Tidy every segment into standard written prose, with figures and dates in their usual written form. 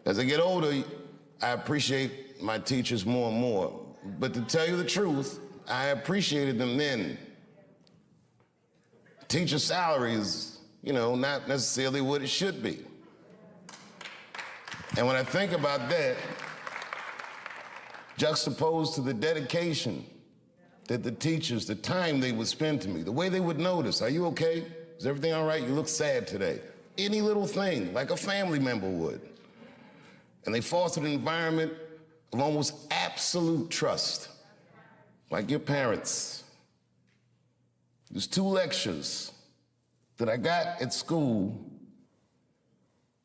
As I get older, I appreciate my teachers more and more. But to tell you the truth, I appreciated them then. Teacher salary is, not necessarily what it should be. And when I think about that, juxtaposed to the dedication that the teachers, the time they would spend to me, the way they would notice, are you okay? Is everything all right? You look sad today. Any little thing, like a family member would. And they fostered an environment of almost absolute trust, like your parents. There's 2 lectures that I got at school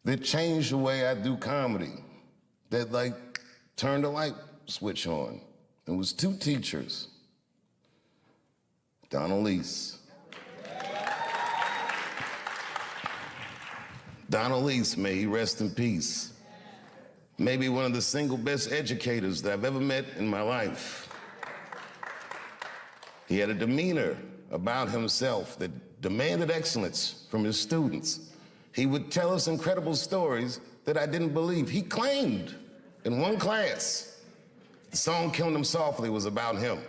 that changed the way I do comedy, that turned the light switch on. It was 2 teachers, Donald Lease. Donald Lease, may he rest in peace. Maybe one of the single best educators that I've ever met in my life. He had a demeanor about himself that demanded excellence from his students. He would tell us incredible stories that I didn't believe. He claimed in one class, the song Killing Them Softly was about him.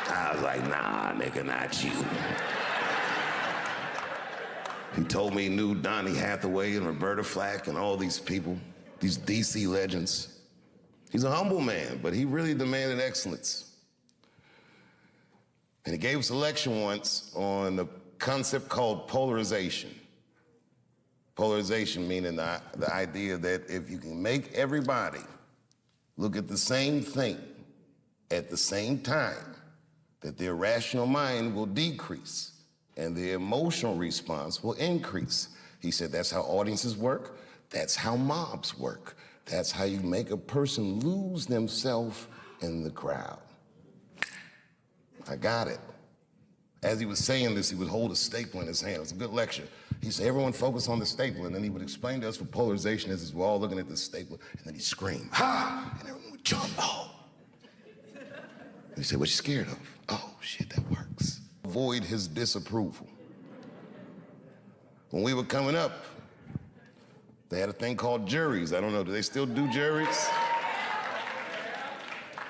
I was like, nah, nigga, not you. He told me he knew Donny Hathaway and Roberta Flack and all these people, these DC legends. He's a humble man, but he really demanded excellence. And he gave us a lecture once on the concept called polarization. Polarization meaning the idea that if you can make everybody look at the same thing at the same time, that their rational mind will decrease and the emotional response will increase. He said that's how audiences work, that's how mobs work, that's how you make a person lose themselves in the crowd. I got it. As he was saying this, he would hold a staple in his hand. It was a good lecture. He said, everyone focus on the staple, and then he would explain to us what polarization is as we're all looking at the staple, and then he'd scream, ha! And everyone would jump, oh. And he said, what you scared of? Oh, shit, that works. Avoid his disapproval. When we were coming up, they had a thing called juries. I don't know, do they still do juries?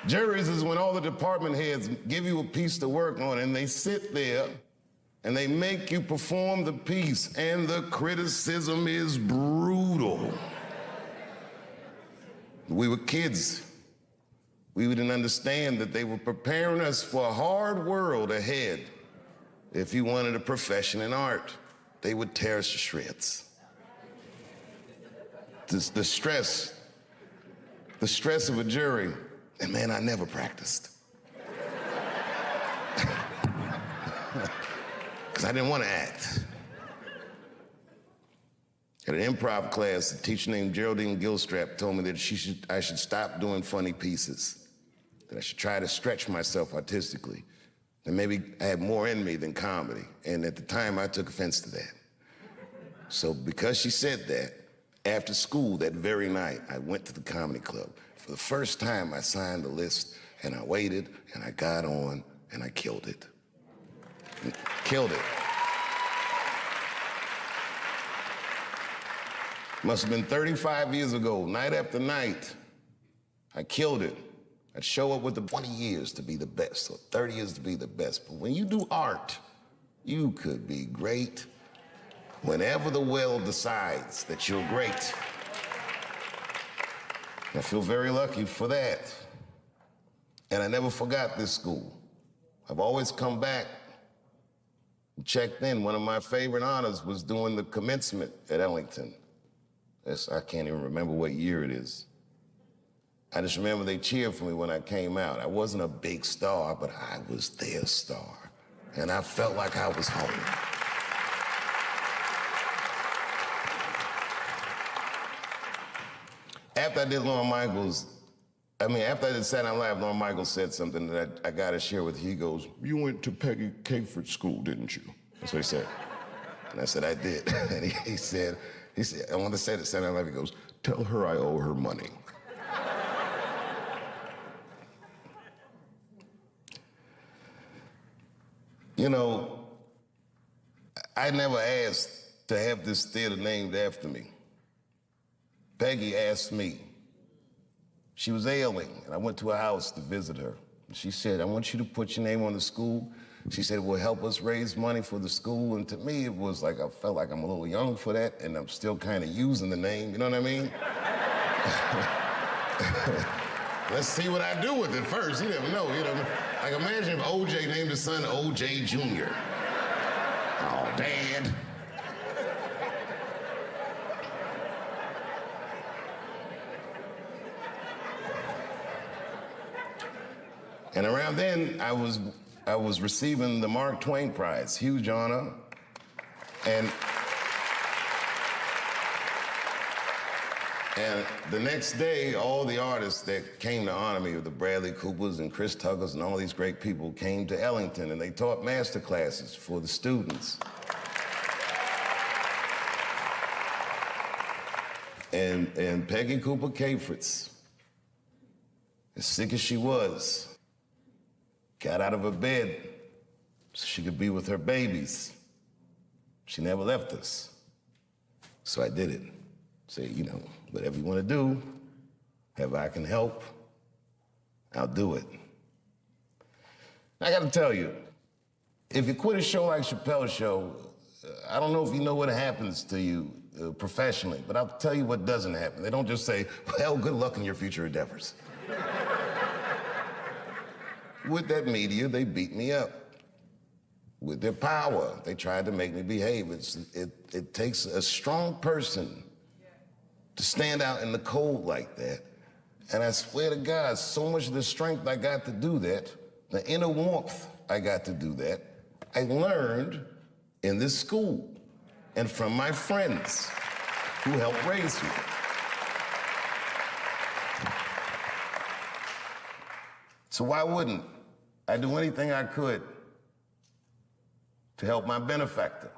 Juries is when all the department heads give you a piece to work on and they sit there and they make you perform the piece, and the criticism is brutal. We were kids. We didn't understand that they were preparing us for a hard world ahead. If you wanted a profession in art, they would tear us to shreds. The stress of a jury. And man, I never practiced. Because I didn't want to act. At an improv class, a teacher named Geraldine Gilstrap told me that I should stop doing funny pieces, that I should try to stretch myself artistically, that maybe I had more in me than comedy. And at the time, I took offense to that. So because she said that, after school that very night, I went to the comedy club. For the first time, I signed the list, and I waited, and I got on, and I killed it. Killed it. Must have been 35 years ago, night after night, I killed it. I'd show up with the 20 years to be the best, or 30 years to be the best. But when you do art, you could be great whenever the well decides that you're great. I feel very lucky for that. And I never forgot this school. I've always come back and checked in. One of my favorite honors was doing the commencement at Ellington. I can't even remember what year it is. I just remember they cheered for me when I came out. I wasn't a big star, but I was their star. And I felt like I was home. After I did Lorne Michaels, after I did Saturday Night Live, Lorne Michaels said something that I gotta share with you. He goes, you went to Peggy Caford School, didn't you? That's what he said. And I said, I did. And he said, I want to say it Saturday Night Live, he goes, tell her I owe her money. You know, I never asked to have this theater named after me. Peggy asked me. She was ailing, and I went to her house to visit her. She said, I want you to put your name on the school. She said, it will help us raise money for the school. And to me, it was like, I felt like I'm a little young for that, and I'm still kind of using the name, you know what I mean? Let's see what I do with it first. You never know, you know. Like, imagine if OJ named his son OJ Jr. Oh, Dad. And around then, I was receiving the Mark Twain Prize, huge honor. And the next day, all the artists that came to honor me, the Bradley Coopers and Chris Tuckers and all these great people came to Ellington, and they taught master classes for the students. And Peggy Cooper Capritz, as sick as she was, got out of her bed so she could be with her babies. She never left us. So I did it. Say, you know, whatever you want to do, however I can help, I'll do it. I got to tell you, if you quit a show like Chappelle's show, I don't know if you know what happens to you professionally, but I'll tell you what doesn't happen. They don't just say, well, good luck in your future endeavors. With that media, they beat me up. With their power, they tried to make me behave. It takes a strong person to stand out in the cold like that. And I swear to God, so much of the strength I got to do that, the inner warmth I got to do that, I learned in this school and from my friends who helped raise me. So why wouldn't I do anything I could to help my benefactor?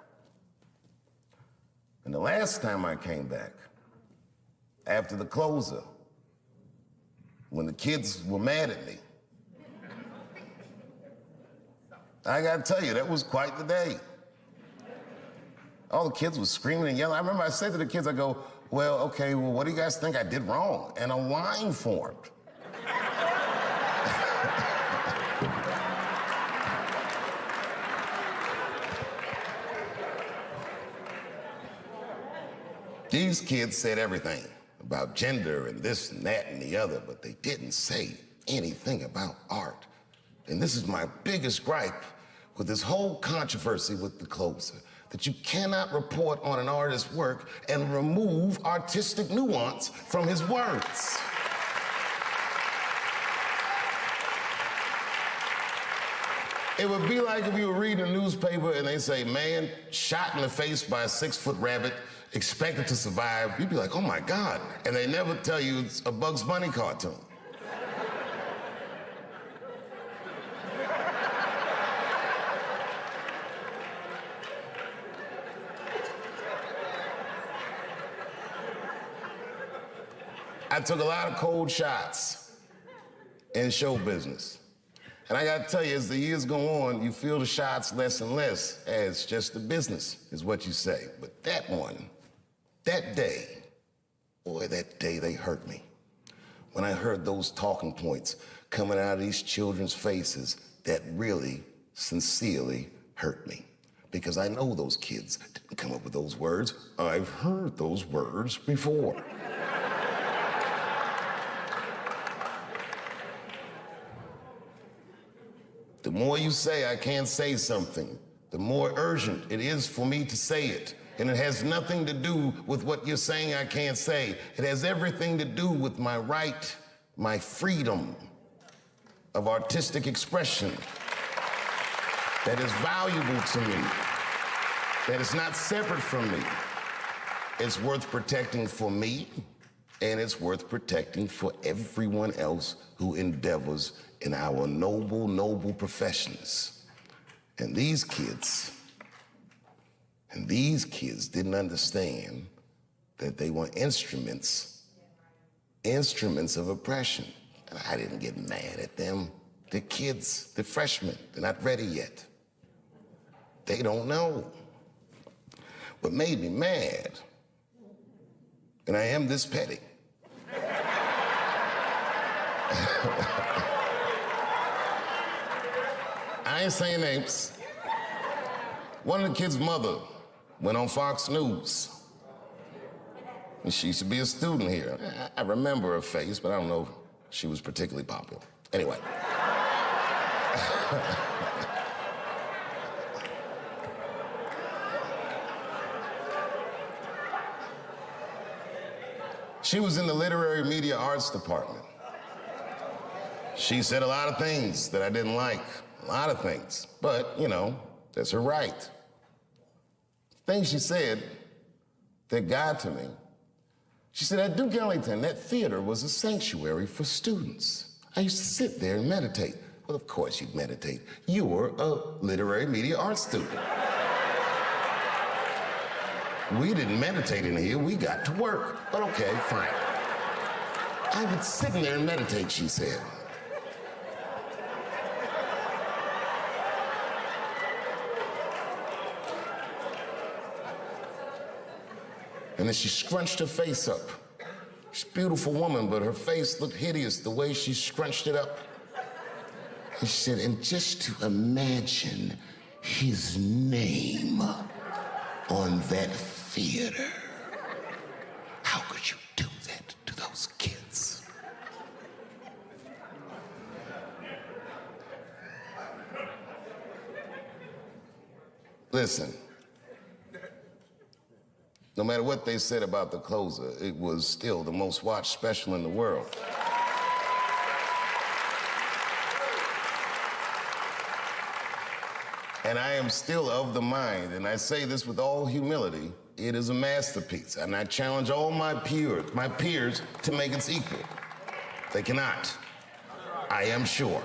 And the last time I came back, after the closer, when the kids were mad at me, I gotta tell you, that was quite the day. All the kids were screaming and yelling. I remember I said to the kids, I go, well, okay, well, what do you guys think I did wrong? And a line formed. These kids said everything about gender and this and that and the other, but they didn't say anything about art. And this is my biggest gripe with this whole controversy with the closer, that you cannot report on an artist's work and remove artistic nuance from his words. It would be like if you were reading a newspaper and they say, man shot in the face by a 6-foot rabbit, expected to survive. You'd be like, oh my God. And they never tell you it's a Bugs Bunny cartoon. I took a lot of cold shots in show business. And I gotta tell you, as the years go on, you feel the shots less and less as just a business, is what you say. But that one, that day, boy, that day they hurt me. When I heard those talking points coming out of these children's faces, that really, sincerely hurt me. Because I know those kids didn't come up with those words. I've heard those words before. The more you say I can't say something, the more urgent it is for me to say it. And it has nothing to do with what you're saying I can't say. It has everything to do with my right, my freedom of artistic expression that is valuable to me, that is not separate from me. It's worth protecting for me, and it's worth protecting for everyone else who endeavors in our noble, noble professions. And these kids didn't understand that they were instruments of oppression. And I didn't get mad at them. They're kids, they're freshmen, they're not ready yet. They don't know. What made me mad and I am this petty. I ain't saying names. One of the kids' mother went on Fox News. And she used to be a student here. I remember her face, but I don't know if she was particularly popular. Anyway. She was in the literary media arts department. She said a lot of things that I didn't like, a lot of things, but, you know, that's her right. Things she said that got to me. She said, at Duke Ellington, that theater was a sanctuary for students. I used to sit there and meditate. Well, of course you'd meditate. You were a literary media arts student. We didn't meditate in here, we got to work. But okay, fine. I would sit in there and meditate, she said. And then she scrunched her face up. She's a beautiful woman, but her face looked hideous the way she scrunched it up. And she said, and just to imagine his name on that theater. How could you do that to those kids? Listen. No matter what they said about the closer, it was still the most watched special in the world. And I am still of the mind, and I say this with all humility, it is a masterpiece, and I challenge all my peers to make its equal. They cannot. I am sure.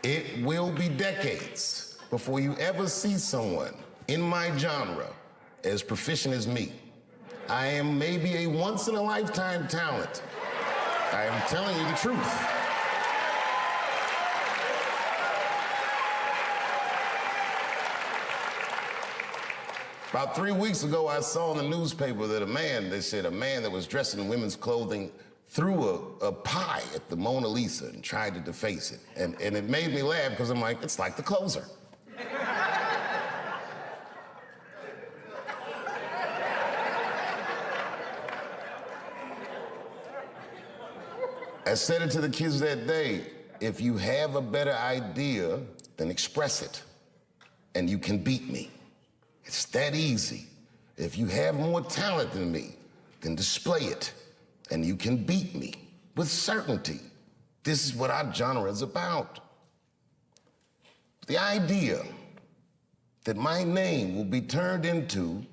It will be decades before you ever see someone in my genre as proficient as me. I am maybe a once-in-a-lifetime talent. I am telling you the truth. About 3 weeks ago, I saw in the newspaper that they said a man that was dressed in women's clothing threw a pie at the Mona Lisa and tried to deface it. And it made me laugh because I'm like, it's like the closer. I said it to the kids that day, if you have a better idea, then express it, and you can beat me. It's that easy. If you have more talent than me, then display it, and you can beat me with certainty. This is what our genre is about. The idea that my name will be turned into